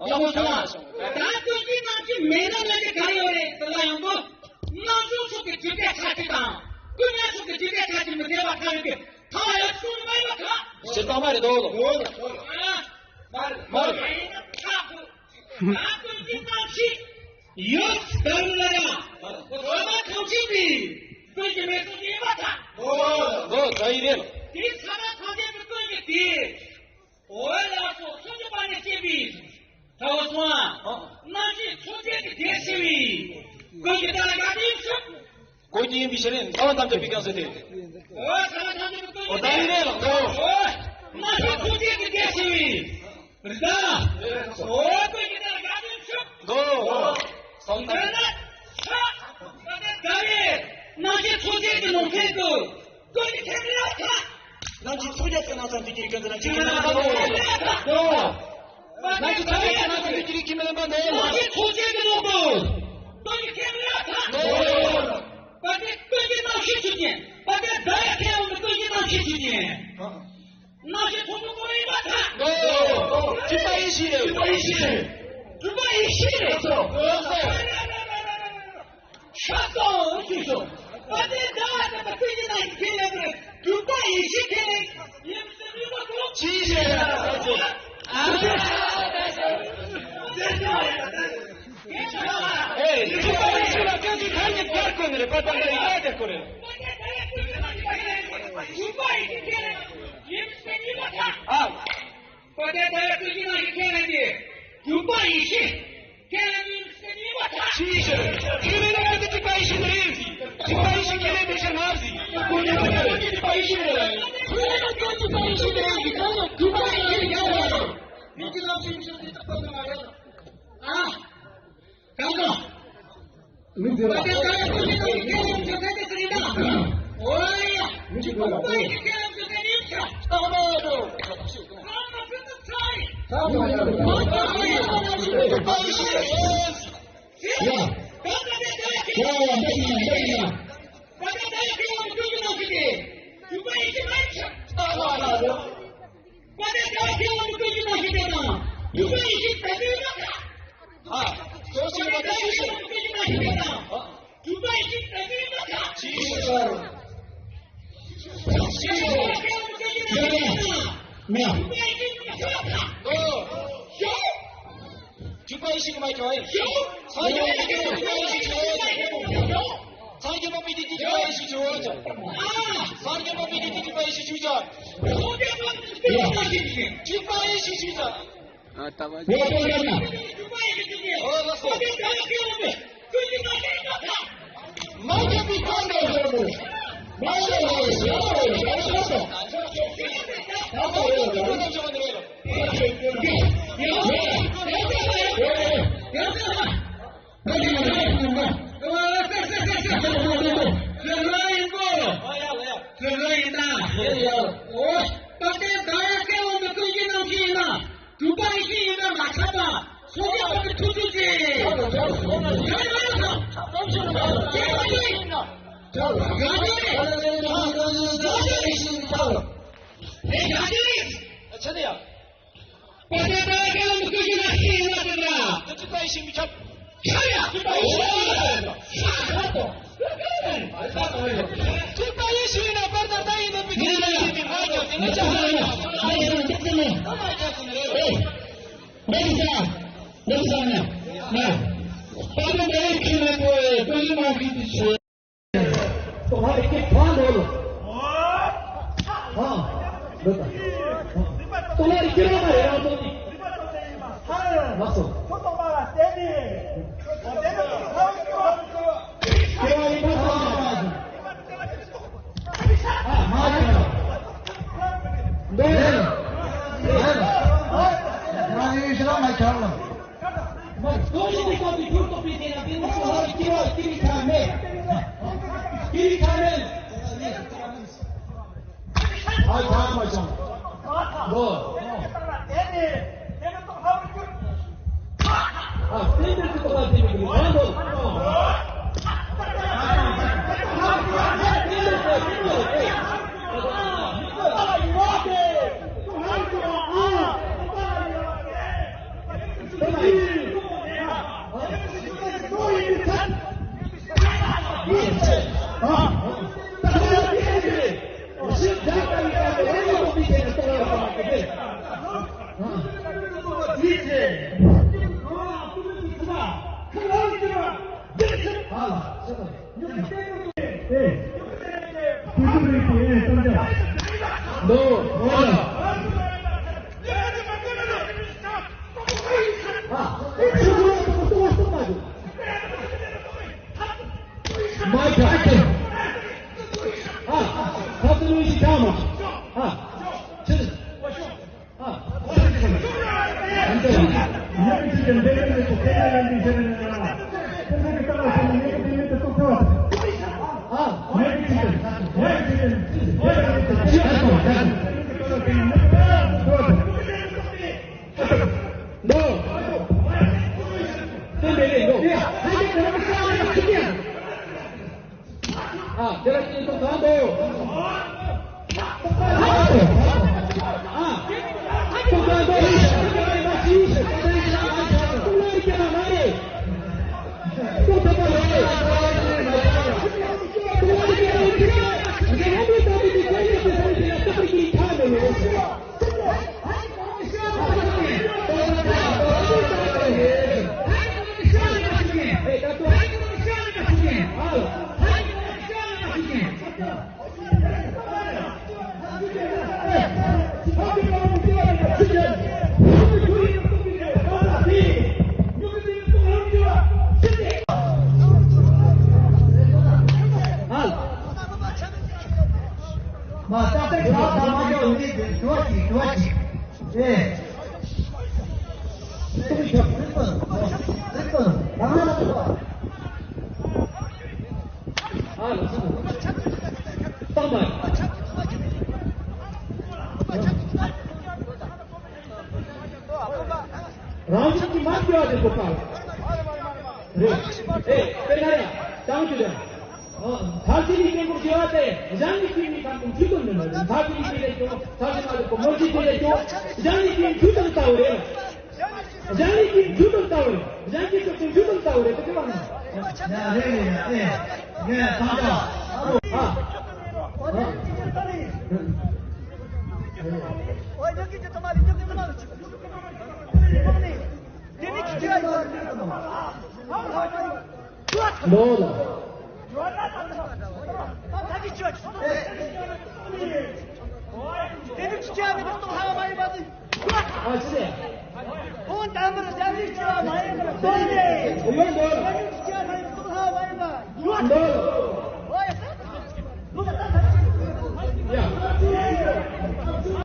여보 좋아. 나도 지금 매달려게 가요래. 들라요 뭐. 나도 속에 집에 사지다. 그냥 속에 집에 사지면 내가 가는데 다야 숨 많이 막아. 진짜 말이 너도. 말. 나도 지금 역 달라야. 너가 정신이. 그게 왜 속에 막아? 너 자이래. 이 사람 가게를 끌게 뒤. 오해라서 손주반의 집이. 자오수아. 나지 초대의 대시위. 거기 따라가기 있어? 고이팅 비실은 사원 담자 비견서 돼. 사람 가게를 끌게. 자이래. 나지 초대의 대시위. 그러다. 거기 따라가기 있어? 너. 나지 초대의 농태도. 거기 태블릿. 난지 소리가 나서 뒤끼리 건드나 지금 너. 난지 소리가 나서 뒤끼리 기면 뭐 너. 나지 초대의 농부. 거기 태블릿. 너. 거기 나시 주지. 거기 나야 태우는 거기 나시 주지. 나시 통보를 맡아. 너. 집바이시. 샷도 주소. 어디 나한테 거기 나시 태우는 두바이 시키는 임수리고 지시. 에이, 집바이시랑 견지 달리 뺄 거네. 빨리 해야 될 거네. 두바이 시키는 임수리고 아. 어디 나야 거기 나시 태우는 두바이 시키는 임수리고 지시. 그러면 그 집바이시는 집바이시 걔네 대신 나지. 그게 집바이시네. 집바이시가 많이 좋아해. 사이게법이 집바이시 좋아하죠. 사이게법이 집바이시 주자. 집바이시 주자. 맞아 비판도. 천혜야. 집바이시 미쳤. 집바이시나 빠다 다이는 비키니 맞아. positie. No, hola. Mike Action. Kaptanın işi tamam. Çıkın. Ramji मार क्यों आते गोपाल? पेनारा, ताऊ चुदा. थाली के कुछ आते, जानी की नहीं काम कुछ तो नहीं है. थाली के जो, थाली मार को मर्जी के जो, जानी की झूठन ताऊरे. जानी की झूठन ताऊरे. जानी की तो झूठन ताऊरे तो क्या ना? ये ताजा. हाँ. ओए जल्दी जो तुम्हारी Lola. Dedim çiçeğimi tuttum havayı bazı. Açtı. On tamir zevli çiçeğimi hayır. Doğru. Ulan doğru. Dedim çiçeğimi tuttum havayı bazı. Doğru.